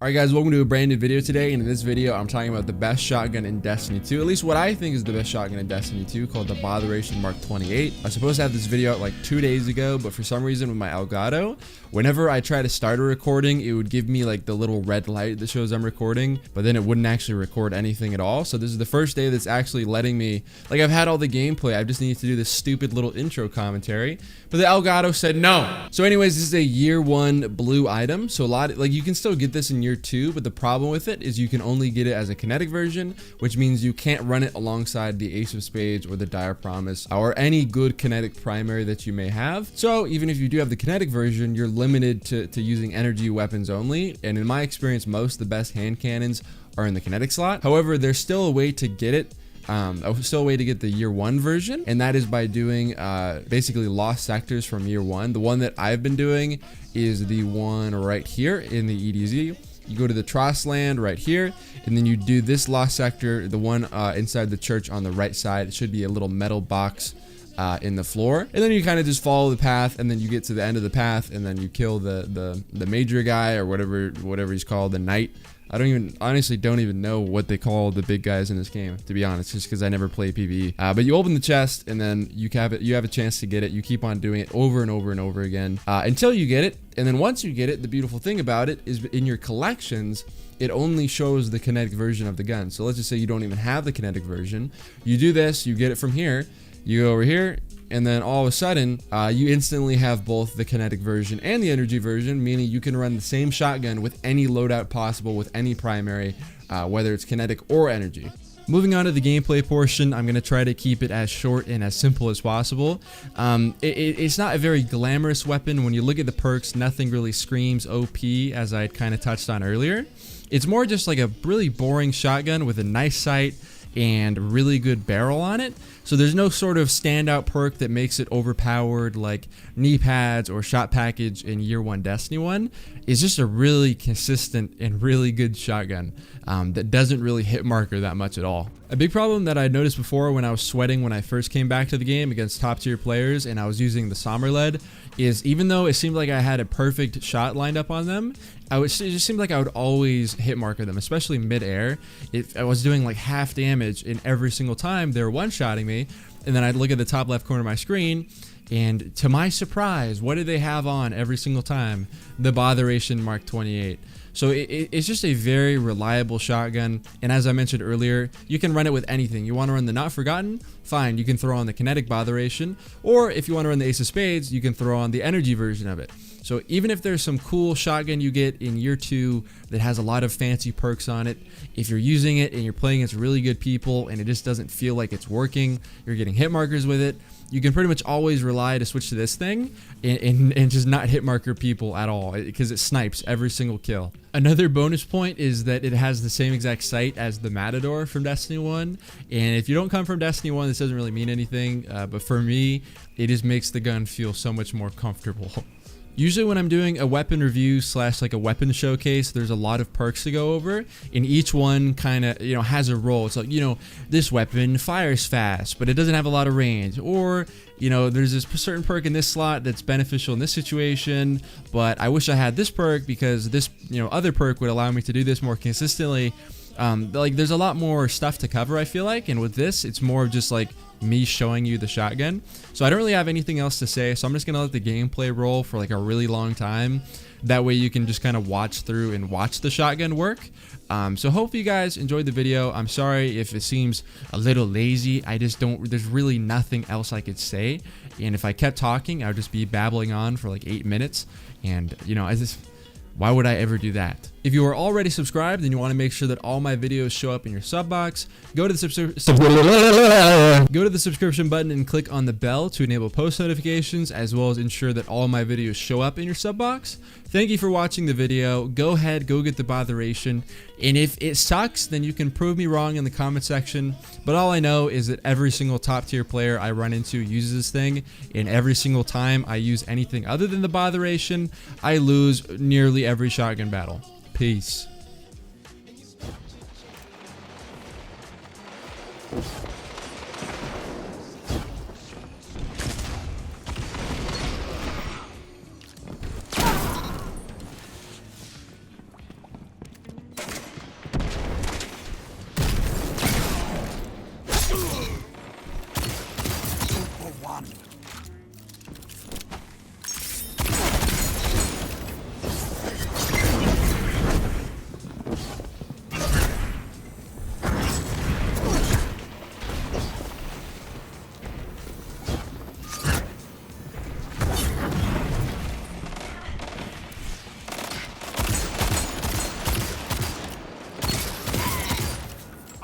Alright guys, welcome to a brand new video today, and in this video I'm talking about the best shotgun in Destiny 2, at least what I think is the best shotgun in Destiny 2, called the Botheration Mark 28. I was supposed to have this video out like 2 days ago, but for some reason with my Elgato, whenever I try to start a recording, it would give me like the little red light that shows I'm recording, but then it wouldn't actually record anything at all. So this is the first day that's actually letting me, like, I've had all the gameplay, I just need to do this stupid little intro commentary, but the Elgato said no. So anyways, this is a year 1 blue item, so like you can still get this in year 2, but the problem with it is you can only get it as a kinetic version, which means you can't run it alongside the Ace of Spades or the Dire Promise or any good kinetic primary that you may have. So even if you do have the kinetic version, you're limited to using energy weapons only, and in my experience most of the best hand cannons are in the kinetic slot. However, there's still a way to get it. Still a way to get the year 1 version, and that is by doing basically lost sectors from year 1. The one that I've been doing is the one right here in the EDZ. You go to the Tross land right here, and then you do this lost sector, the one inside the church on the right side. It should be a little metal box in the floor, and then you kind of just follow the path, and then you get to the end of the path, and then you kill the major guy, or whatever he's called, the knight. I honestly don't even know what they call the big guys in this game, to be honest, just because I never play PvE. But you open the chest, and then you have a chance to get it. You keep on doing it over and over and over again until you get it. And then once you get it, the beautiful thing about it is in your collections, it only shows the kinetic version of the gun. So let's just say you don't even have the kinetic version. You do this, you get it from here, you go over here, and then all of a sudden, you instantly have both the kinetic version and the energy version, meaning you can run the same shotgun with any loadout possible, with any primary, whether it's kinetic or energy. Moving on to the gameplay portion, I'm going to try to keep it as short and as simple as possible. It's not a very glamorous weapon. When you look at the perks, nothing really screams OP, as I kind of touched on earlier. It's more just like a really boring shotgun with a nice sight and really good barrel on it. So there's no sort of standout perk that makes it overpowered like knee pads or shot package in year 1 Destiny 1. It's just a really consistent and really good shotgun that doesn't really hit marker that much at all. A big problem that I noticed before when I was sweating when I first came back to the game against top tier players and I was using the Sommer lead is, even though it seemed like I had a perfect shot lined up on them, it just seemed like I would always hit marker them, especially mid-air. I was doing like half damage in every single time they were one-shotting me, and then I'd look at the top left corner of my screen, and to my surprise, what did they have on every single time? The Botheration Mark 28. So it's just a very reliable shotgun, and as I mentioned earlier, you can run it with anything. You want to run the Not Forgotten? Fine, you can throw on the kinetic Botheration, or if you want to run the Ace of Spades, you can throw on the energy version of it. So even if there's some cool shotgun you get in year 2 that has a lot of fancy perks on it, if you're using it and you're playing against really good people and it just doesn't feel like it's working, you're getting hit markers with it, you can pretty much always rely to switch to this thing and just not hit marker people at all, because it snipes every single kill. Another bonus point is that it has the same exact sight as the Matador from Destiny 1, and if you don't come from Destiny 1, this doesn't really mean anything, but for me, it just makes the gun feel so much more comfortable. Usually when I'm doing a weapon review / like a weapon showcase, there's a lot of perks to go over, and each one kind of, has a role. It's like, this weapon fires fast, but it doesn't have a lot of range, or, there's this certain perk in this slot that's beneficial in this situation, but I wish I had this perk because this, other perk would allow me to do this more consistently. Like, there's a lot more stuff to cover, I feel like, and with this, it's more of just like me showing you the shotgun. So I don't really have anything else to say, so I'm just gonna let the gameplay roll for like a really long time. That way you can just kind of watch through and watch the shotgun work. So hope you guys enjoyed the video. I'm sorry if it seems a little lazy. There's really nothing else I could say, and if I kept talking, I would just be babbling on for like 8 minutes, and why would I ever do that? If you are already subscribed and you want to make sure that all my videos show up in your sub box, go to the subscription button and click on the bell to enable post notifications, as well as ensure that all my videos show up in your sub box. Thank you for watching the video. Go ahead, go get the Botheration, and if it sucks, then you can prove me wrong in the comment section. But all I know is that every single top tier player I run into uses this thing, and every single time I use anything other than the Botheration, I lose nearly every shotgun battle. Peace.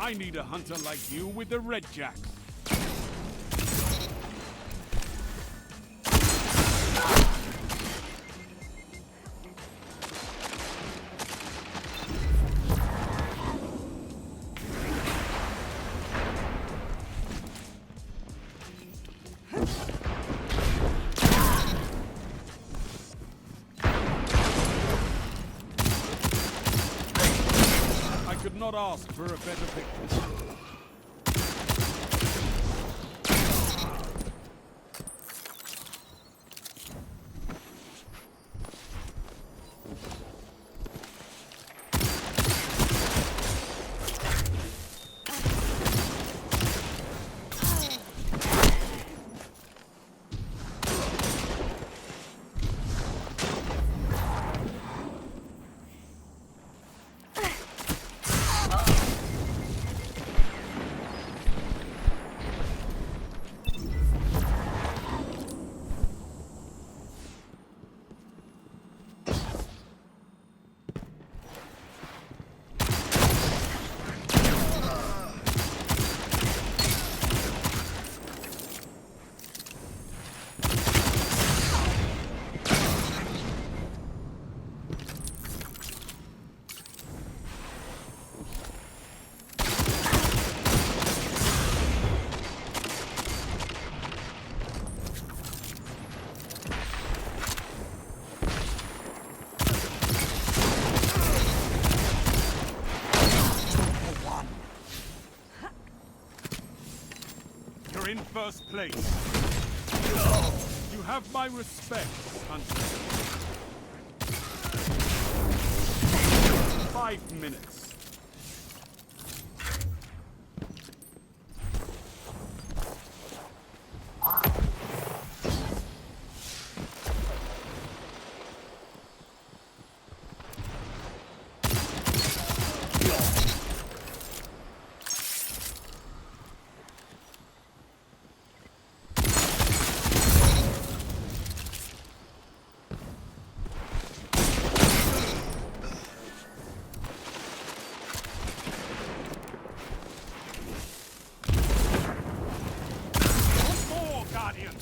I need a hunter like you with the red jacks. I could not ask for a better picture. In first place. You have my respect, Hunter. 5 minutes. Guardian.